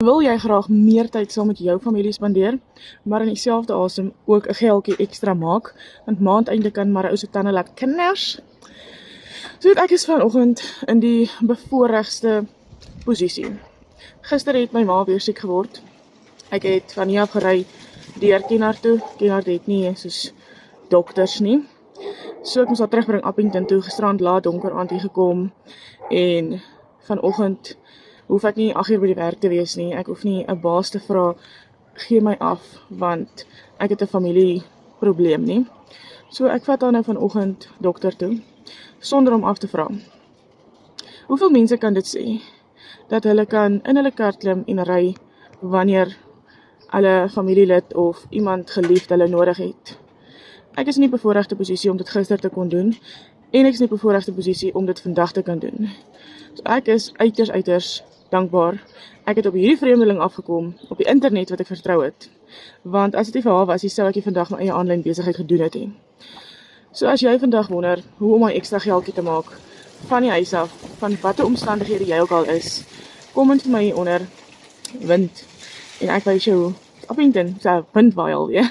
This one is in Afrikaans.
Wil jy graag meer tyd saam met jou familie spandeer, maar in dieselfde asem ook 'n geldjie ekstra maak, want maandeinde kan maar 'n ou se tande laat kners. So ek is vanoggend in die bevoorregste posisie. Gister het my ma weer siek geword. Ek het van hier af gery deur Kenhardt toe. Kenhardt het nie soos dokters nie. So ek moes haar terugbring Appington toe, gisterand laat donker aand hier gekom en vanoggend hoef ek nie 8 uur by die werk te wees nie. Ek hoef nie 'n baas te vra, gee my af, want ek het 'n familieprobleem nie. So ek vat haar nou vanoggend dokter toe, sonder om af te vra. Hoeveel mense kan dit sê, dat hulle kan in hulle kar klim en ry, wanneer hulle familielid of iemand geliefd hulle nodig het? Ek is in die bevoorregte posisie om dit gister te kon doen, en ek is in die bevoorregte posisie om dit vandag te kan doen. So ek is uiters dankbaar. Ek het op hierdie vreemdeling afgekom, op die internet wat ek vertrou het. Want as dit nie vir haar was, sou ek nie vandag my eie aanlyn besigheid gedoen het nie. So as jy vandag wonder, hoe om my ekstra geldjie te maak, van die huis af, van watter omstandighede jy ook al is, kom vir my hier onder, wind, en ek wys jou, Appington, so wind waai alweer.